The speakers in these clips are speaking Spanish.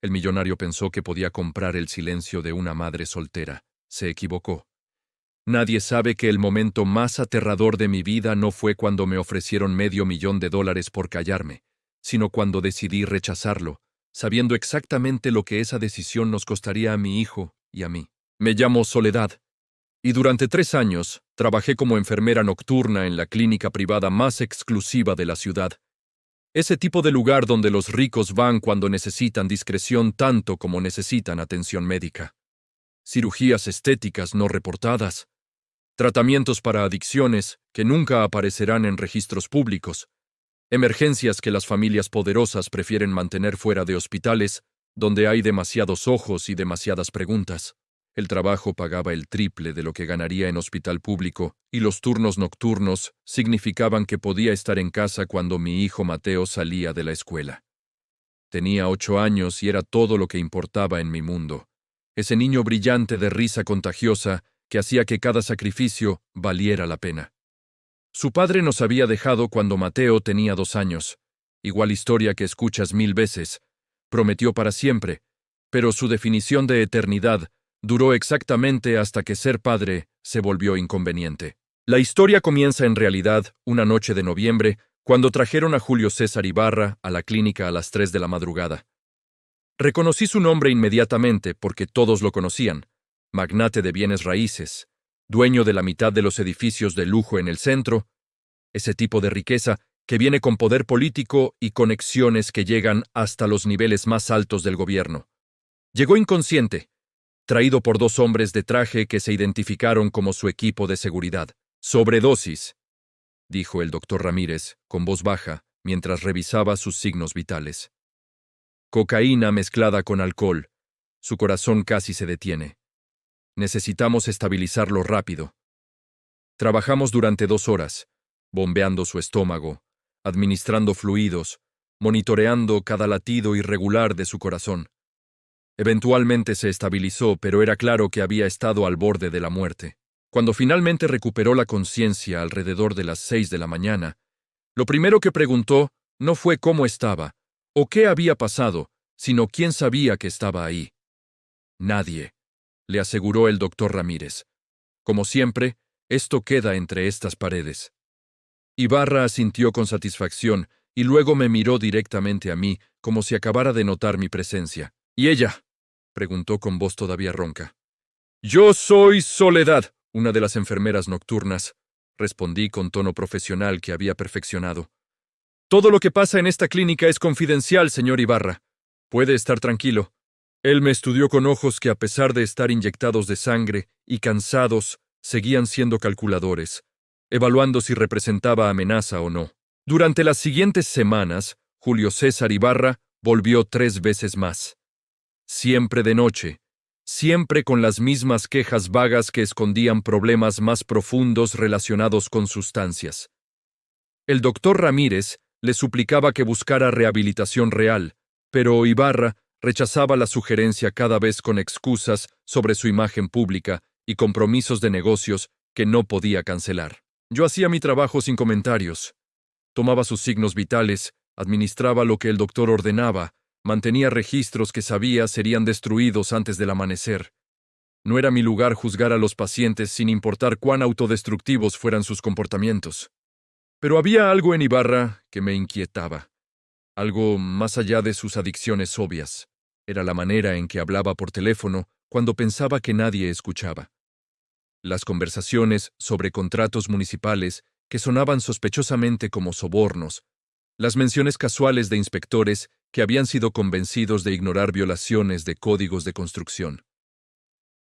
El millonario pensó que podía comprar el silencio de una madre soltera. Se equivocó. Nadie sabe que el momento más aterrador de mi vida no fue cuando me ofrecieron $500,000 por callarme, sino cuando decidí rechazarlo, sabiendo exactamente lo que esa decisión nos costaría a mi hijo y a mí. Me llamo Soledad, y durante 3 años trabajé como enfermera nocturna en la clínica privada más exclusiva de la ciudad. Ese tipo de lugar donde los ricos van cuando necesitan discreción tanto como necesitan atención médica. Cirugías estéticas no reportadas, tratamientos para adicciones que nunca aparecerán en registros públicos, emergencias que las familias poderosas prefieren mantener fuera de hospitales, donde hay demasiados ojos y demasiadas preguntas. El trabajo pagaba el triple de lo que ganaría en hospital público, y los turnos nocturnos significaban que podía estar en casa cuando mi hijo Mateo salía de la escuela. Tenía 8 años y era todo lo que importaba en mi mundo. Ese niño brillante de risa contagiosa que hacía que cada sacrificio valiera la pena. Su padre nos había dejado cuando Mateo tenía 2 años. Igual historia que escuchas 1000 veces. Prometió para siempre, pero su definición de eternidad duró exactamente hasta que ser padre se volvió inconveniente. La historia comienza en realidad una noche de noviembre, cuando trajeron a Julio César Ibarra a la clínica a las 3 de la madrugada. Reconocí su nombre inmediatamente porque todos lo conocían: magnate de bienes raíces, dueño de la mitad de los edificios de lujo en el centro, ese tipo de riqueza que viene con poder político y conexiones que llegan hasta los niveles más altos del gobierno. Llegó inconsciente, traído por 2 hombres de traje que se identificaron como su equipo de seguridad. Sobredosis, dijo el doctor Ramírez, con voz baja, mientras revisaba sus signos vitales. Cocaína mezclada con alcohol. Su corazón casi se detiene. Necesitamos estabilizarlo rápido. Trabajamos durante 2 horas, bombeando su estómago, administrando fluidos, monitoreando cada latido irregular de su corazón. Eventualmente se estabilizó, pero era claro que había estado al borde de la muerte. Cuando finalmente recuperó la conciencia alrededor de las 6 de la mañana, lo primero que preguntó no fue cómo estaba o qué había pasado, sino quién sabía que estaba ahí. Nadie, le aseguró el doctor Ramírez. Como siempre, esto queda entre estas paredes. Ibarra asintió con satisfacción y luego me miró directamente a mí, como si acabara de notar mi presencia. ¿Y ella?, preguntó con voz todavía ronca. Yo soy Soledad, una de las enfermeras nocturnas, respondí con tono profesional que había perfeccionado. Todo lo que pasa en esta clínica es confidencial, señor Ibarra. Puede estar tranquilo. Él me estudió con ojos que, a pesar de estar inyectados de sangre y cansados, seguían siendo calculadores, evaluando si representaba amenaza o no. Durante las siguientes semanas, Julio César Ibarra volvió 3 veces más. Siempre de noche, siempre con las mismas quejas vagas que escondían problemas más profundos relacionados con sustancias. El doctor Ramírez le suplicaba que buscara rehabilitación real, pero Ibarra rechazaba la sugerencia cada vez con excusas sobre su imagen pública y compromisos de negocios que no podía cancelar. Yo hacía mi trabajo sin comentarios. Tomaba sus signos vitales, administraba lo que el doctor ordenaba, mantenía registros que sabía serían destruidos antes del amanecer. No era mi lugar juzgar a los pacientes sin importar cuán autodestructivos fueran sus comportamientos. Pero había algo en Ibarra que me inquietaba. Algo más allá de sus adicciones obvias. Era la manera en que hablaba por teléfono cuando pensaba que nadie escuchaba. Las conversaciones sobre contratos municipales que sonaban sospechosamente como sobornos. Las menciones casuales de inspectores que habían sido convencidos de ignorar violaciones de códigos de construcción.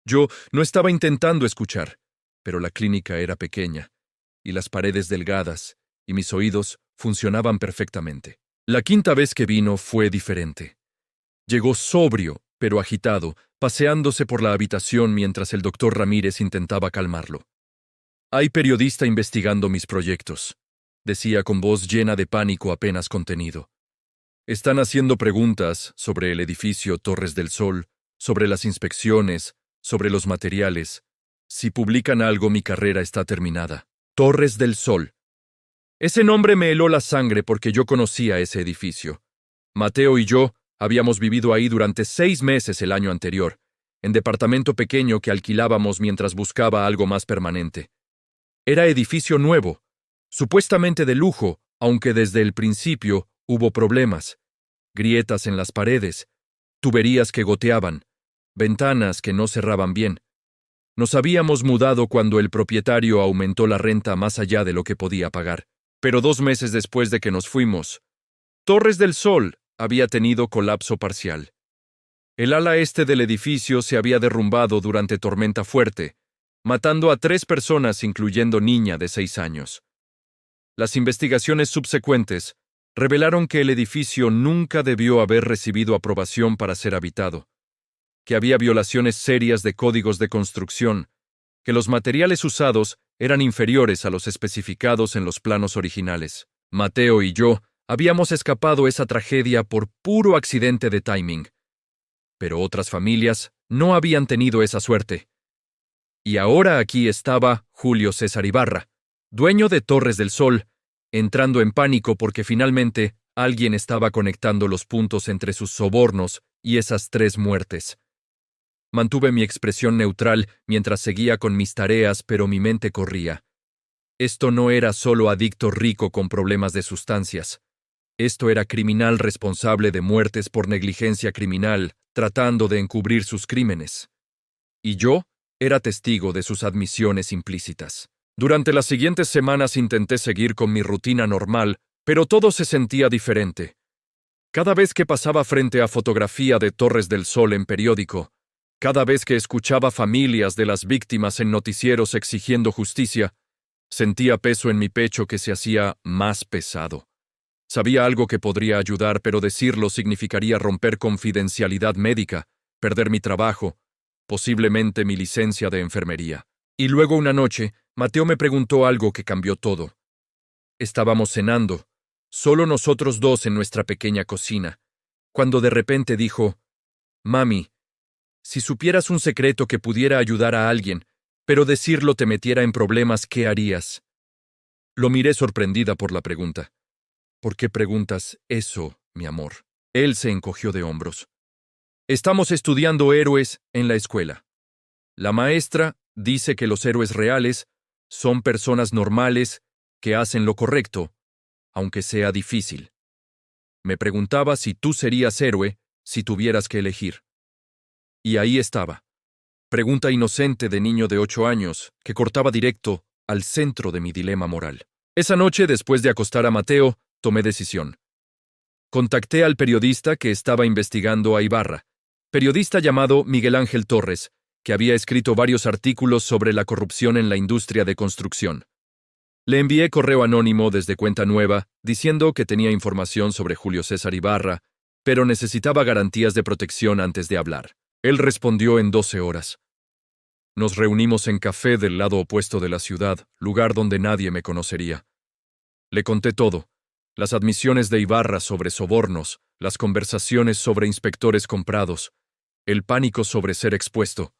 Yo no estaba intentando escuchar, pero la clínica era pequeña, y las paredes delgadas, y mis oídos funcionaban perfectamente. La 5ª vez que vino fue diferente. Llegó sobrio, pero agitado, paseándose por la habitación mientras el doctor Ramírez intentaba calmarlo. Hay periodista investigando mis proyectos, decía con voz llena de pánico apenas contenido. Están haciendo preguntas sobre el edificio Torres del Sol, sobre las inspecciones, sobre los materiales. Si publican algo, mi carrera está terminada. Torres del Sol. Ese nombre me heló la sangre porque yo conocía ese edificio. Mateo y yo Habíamos vivido ahí durante 6 meses el año anterior, en departamento pequeño que alquilábamos mientras buscaba algo más permanente. Era edificio nuevo, supuestamente de lujo, aunque desde el principio hubo problemas. Grietas en las paredes, tuberías que goteaban, ventanas que no cerraban bien. Nos habíamos mudado cuando el propietario aumentó la renta más allá de lo que podía pagar. Pero 2 meses después de que nos fuimos, Torres del Sol había tenido colapso parcial. El ala este del edificio se había derrumbado durante tormenta fuerte, matando a 3 personas, incluyendo niña de 6 años. Las investigaciones subsecuentes revelaron que el edificio nunca debió haber recibido aprobación para ser habitado, que había violaciones serias de códigos de construcción, que los materiales usados eran inferiores a los especificados en los planos originales. Mateo y yo habíamos escapado esa tragedia por puro accidente de timing, pero otras familias no habían tenido esa suerte. Y ahora aquí estaba Julio César Ibarra, dueño de Torres del Sol, entrando en pánico porque finalmente alguien estaba conectando los puntos entre sus sobornos y esas 3 muertes. Mantuve mi expresión neutral mientras seguía con mis tareas, pero mi mente corría. Esto no era solo adicto rico con problemas de sustancias. Esto era criminal responsable de muertes por negligencia criminal, tratando de encubrir sus crímenes. Y yo era testigo de sus admisiones implícitas. Durante las siguientes semanas intenté seguir con mi rutina normal, pero todo se sentía diferente. Cada vez que pasaba frente a fotografía de Torres del Sol en periódico, cada vez que escuchaba familias de las víctimas en noticieros exigiendo justicia, sentía peso en mi pecho que se hacía más pesado. Sabía algo que podría ayudar, pero decirlo significaría romper confidencialidad médica, perder mi trabajo, posiblemente mi licencia de enfermería. Y luego una noche, Mateo me preguntó algo que cambió todo. Estábamos cenando, solo nosotros 2 en nuestra pequeña cocina, cuando de repente dijo: «Mami, si supieras un secreto que pudiera ayudar a alguien, pero decirlo te metiera en problemas, ¿qué harías?». Lo miré sorprendida por la pregunta. «¿Por qué preguntas eso, mi amor?». Él se encogió de hombros. «Estamos estudiando héroes en la escuela. La maestra dice que los héroes reales son personas normales que hacen lo correcto, aunque sea difícil. Me preguntaba si tú serías héroe si tuvieras que elegir». Y ahí estaba. Pregunta inocente de niño de 8 años que cortaba directo al centro de mi dilema moral. Esa noche, después de acostar a Mateo, tomé decisión. Contacté al periodista que estaba investigando a Ibarra, periodista llamado Miguel Ángel Torres, que había escrito varios artículos sobre la corrupción en la industria de construcción. Le envié correo anónimo desde cuenta nueva diciendo que tenía información sobre Julio César Ibarra, pero necesitaba garantías de protección antes de hablar. Él respondió en 12 horas. Nos reunimos en café del lado opuesto de la ciudad, lugar donde nadie me conocería. Le conté todo: las admisiones de Ibarra sobre sobornos, las conversaciones sobre inspectores comprados, el pánico sobre ser expuesto.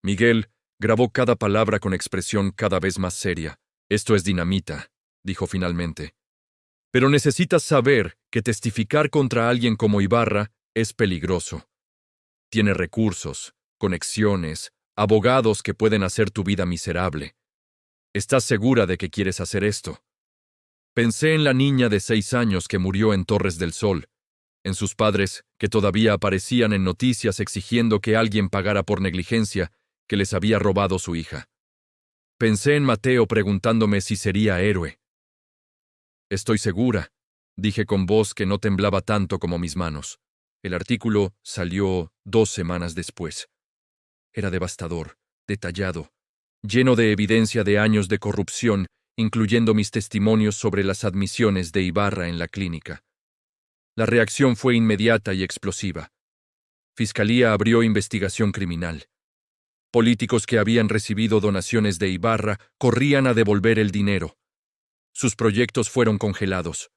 Miguel grabó cada palabra con expresión cada vez más seria. «Esto es dinamita», dijo finalmente. «Pero necesitas saber que testificar contra alguien como Ibarra es peligroso. Tiene recursos, conexiones, abogados que pueden hacer tu vida miserable. ¿Estás segura de que quieres hacer esto?». Pensé en la niña de 6 años que murió en Torres del Sol, en sus padres que todavía aparecían en noticias exigiendo que alguien pagara por negligencia que les había robado su hija. Pensé en Mateo preguntándome si sería héroe. «Estoy segura», dije con voz que no temblaba tanto como mis manos. El artículo salió 2 semanas después. Era devastador, detallado, lleno de evidencia de años de corrupción, incluyendo mis testimonios sobre las admisiones de Ibarra en la clínica. La reacción fue inmediata y explosiva. Fiscalía abrió investigación criminal. Políticos que habían recibido donaciones de Ibarra corrían a devolver el dinero. Sus proyectos fueron congelados.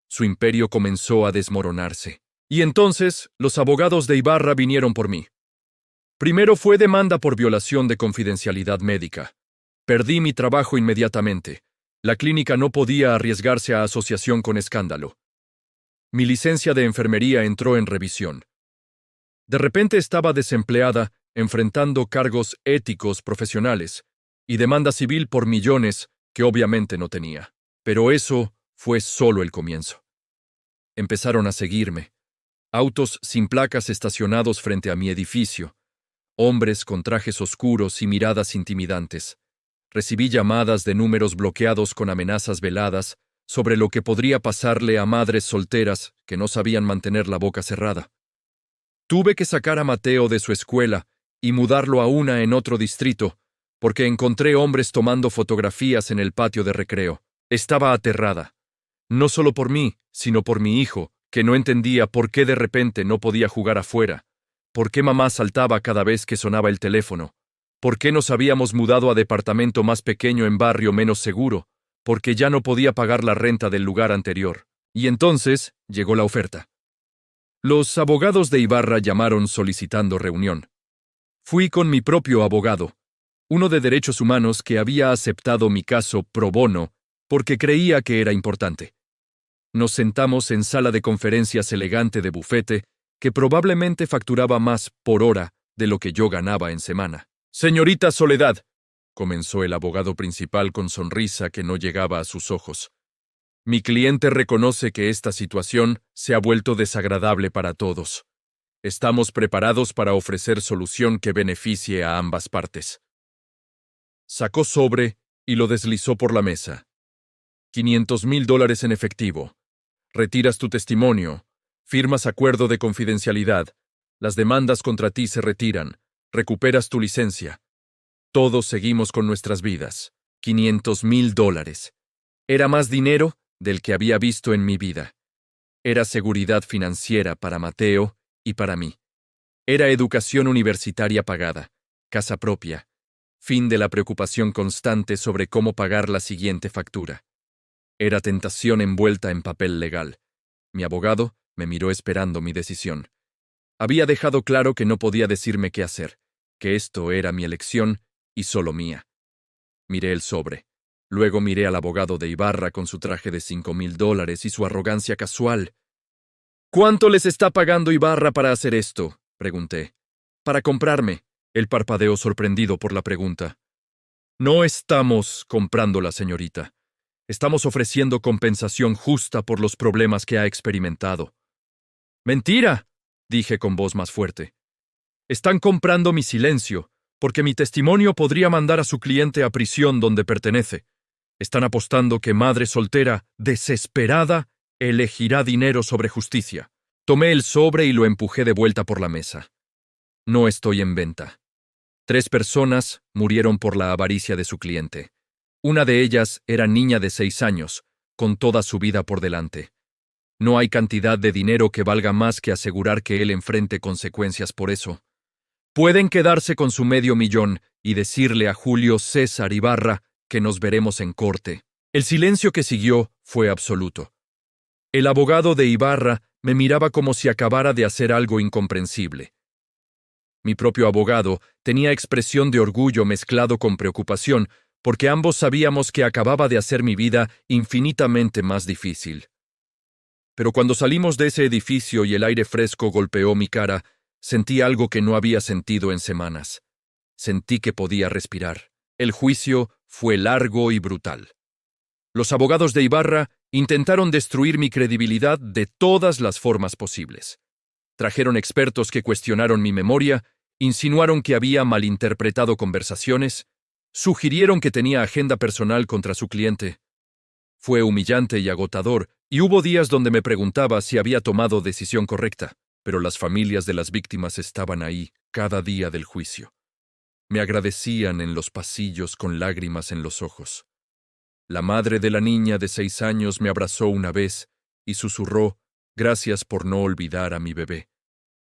Su imperio comenzó a desmoronarse. Y entonces los abogados de Ibarra vinieron por mí. Primero fue demanda por violación de confidencialidad médica. Perdí mi trabajo inmediatamente. La clínica no podía arriesgarse a asociación con escándalo. Mi licencia de enfermería entró en revisión. De repente estaba desempleada, enfrentando cargos éticos profesionales y demanda civil por millones que obviamente no tenía. Pero eso fue solo el comienzo. Empezaron a seguirme. Autos sin placas estacionados frente a mi edificio. Hombres con trajes oscuros y miradas intimidantes. Recibí llamadas de números bloqueados con amenazas veladas sobre lo que podría pasarle a madres solteras que no sabían mantener la boca cerrada. Tuve que sacar a Mateo de su escuela y mudarlo a una en otro distrito, porque encontré hombres tomando fotografías en el patio de recreo. Estaba aterrada, no solo por mí, sino por mi hijo, que no entendía por qué de repente no podía jugar afuera, por qué mamá saltaba cada vez que sonaba el teléfono, por qué nos habíamos mudado a departamento más pequeño en barrio menos seguro, porque ya no podía pagar la renta del lugar anterior. Y entonces llegó la oferta. Los abogados de Ibarra llamaron solicitando reunión. Fui con mi propio abogado, uno de derechos humanos que había aceptado mi caso pro bono porque creía que era importante. Nos sentamos en sala de conferencias elegante de bufete que probablemente facturaba más por hora de lo que yo ganaba en semana. Señorita Soledad, comenzó el abogado principal con sonrisa que no llegaba a sus ojos. Mi cliente reconoce que esta situación se ha vuelto desagradable para todos. Estamos preparados para ofrecer solución que beneficie a ambas partes. Sacó sobre y lo deslizó por la mesa. $500,000 en efectivo. Retiras tu testimonio. Firmas acuerdo de confidencialidad. Las demandas contra ti se retiran. Recuperas tu licencia. Todos seguimos con nuestras vidas. $500,000. Era más dinero del que había visto en mi vida. Era seguridad financiera para Mateo y para mí. Era educación universitaria pagada, casa propia, fin de la preocupación constante sobre cómo pagar la siguiente factura. Era tentación envuelta en papel legal. Mi abogado me miró esperando mi decisión. Había dejado claro que no podía decirme qué hacer, que esto era mi elección y solo mía. Miré el sobre. Luego miré al abogado de Ibarra con su traje de $5,000 y su arrogancia casual. ¿Cuánto les está pagando Ibarra para hacer esto?, pregunté. Para comprarme. Él parpadeó sorprendido por la pregunta. No estamos comprándola, señorita. Estamos ofreciendo compensación justa por los problemas que ha experimentado. ¡Mentira!, dije con voz más fuerte. Están comprando mi silencio, porque mi testimonio podría mandar a su cliente a prisión donde pertenece. Están apostando que madre soltera, desesperada, elegirá dinero sobre justicia. Tomé el sobre y lo empujé de vuelta por la mesa. No estoy en venta. 3 personas murieron por la avaricia de su cliente. Una de ellas era niña de 6 años, con toda su vida por delante. No hay cantidad de dinero que valga más que asegurar que él enfrente consecuencias por eso. Pueden quedarse con su $500,000 y decirle a Julio César Ibarra que nos veremos en corte. El silencio que siguió fue absoluto. El abogado de Ibarra me miraba como si acabara de hacer algo incomprensible. Mi propio abogado tenía expresión de orgullo mezclado con preocupación, porque ambos sabíamos que acababa de hacer mi vida infinitamente más difícil. Pero cuando salimos de ese edificio y el aire fresco golpeó mi cara, sentí algo que no había sentido en semanas. Sentí que podía respirar. El juicio fue largo y brutal. Los abogados de Ibarra intentaron destruir mi credibilidad de todas las formas posibles. Trajeron expertos que cuestionaron mi memoria, insinuaron que había malinterpretado conversaciones, sugirieron que tenía agenda personal contra su cliente. Fue humillante y agotador, y hubo días donde me preguntaba si había tomado decisión correcta, pero las familias de las víctimas estaban ahí cada día del juicio. Me agradecían en los pasillos con lágrimas en los ojos. La madre de la niña de 6 años me abrazó una vez y susurró, gracias por no olvidar a mi bebé.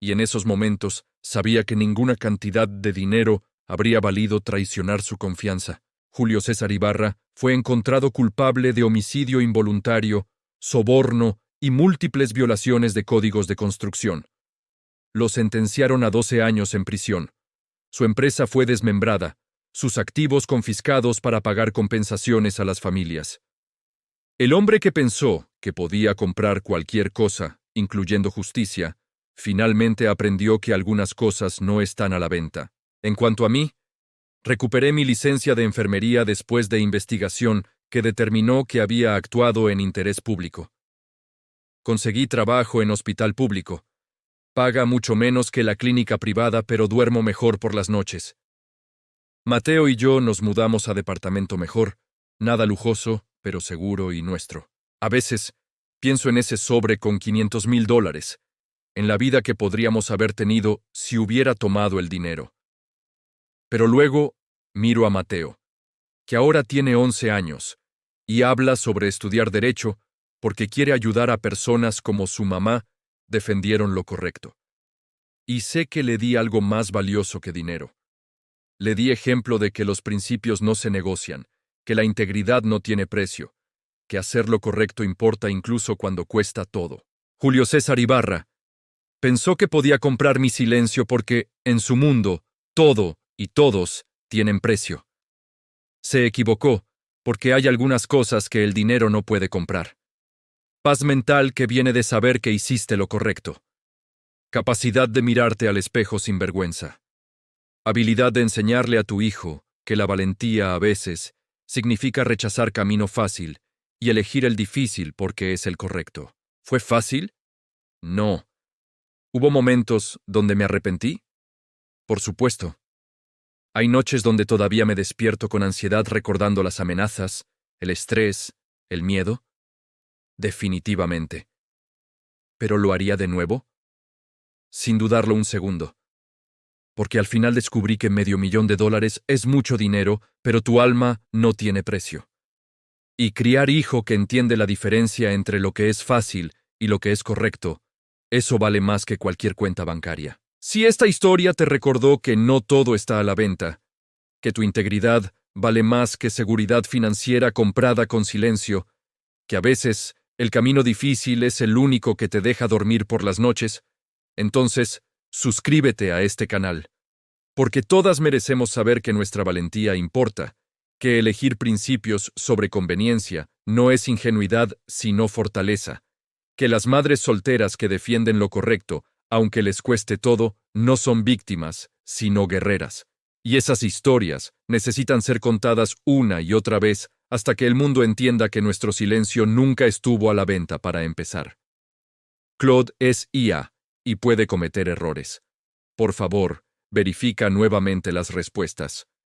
Y en esos momentos sabía que ninguna cantidad de dinero habría valido traicionar su confianza. Julio César Ibarra fue encontrado culpable de homicidio involuntario, soborno y múltiples violaciones de códigos de construcción. Lo sentenciaron a 12 años en prisión. Su empresa fue desmembrada, sus activos confiscados para pagar compensaciones a las familias. El hombre que pensó que podía comprar cualquier cosa, incluyendo justicia, finalmente aprendió que algunas cosas no están a la venta. En cuanto a mí, recuperé mi licencia de enfermería después de investigación que determinó que había actuado en interés público. Conseguí trabajo en hospital público. Paga mucho menos que la clínica privada, pero duermo mejor por las noches. Mateo y yo nos mudamos a departamento mejor, nada lujoso, pero seguro y nuestro. A veces, pienso en ese sobre con $500,000, en la vida que podríamos haber tenido si hubiera tomado el dinero. Pero luego, miro a Mateo, que ahora tiene 11 años, y habla sobre estudiar derecho porque quiere ayudar a personas como su mamá defendieron lo correcto. Y sé que le di algo más valioso que dinero. Le di ejemplo de que los principios no se negocian, que la integridad no tiene precio, que hacer lo correcto importa incluso cuando cuesta todo. Julio César Ibarra pensó que podía comprar mi silencio porque, en su mundo, todo y todos tienen precio. Se equivocó, porque hay algunas cosas que el dinero no puede comprar. Paz mental que viene de saber que hiciste lo correcto. Capacidad de mirarte al espejo sin vergüenza. Habilidad de enseñarle a tu hijo que la valentía a veces significa rechazar camino fácil y elegir el difícil porque es el correcto. ¿Fue fácil? No. ¿Hubo momentos donde me arrepentí? Por supuesto. Hay noches donde todavía me despierto con ansiedad recordando las amenazas, el estrés, el miedo. Definitivamente. ¿Pero lo haría de nuevo? Sin dudarlo un segundo. Porque al final descubrí que $500,000 es mucho dinero, pero tu alma no tiene precio. Y criar hijo que entiende la diferencia entre lo que es fácil y lo que es correcto, eso vale más que cualquier cuenta bancaria. Si esta historia te recordó que no todo está a la venta, que tu integridad vale más que seguridad financiera comprada con silencio, que a veces el camino difícil es el único que te deja dormir por las noches, entonces suscríbete a este canal. Porque todas merecemos saber que nuestra valentía importa, que elegir principios sobre conveniencia no es ingenuidad sino fortaleza, que las madres solteras que defienden lo correcto, aunque les cueste todo, no son víctimas, sino guerreras. Y esas historias necesitan ser contadas una y otra vez hasta que el mundo entienda que nuestro silencio nunca estuvo a la venta para empezar. Claude es IA y puede cometer errores. Por favor, verifica nuevamente las respuestas.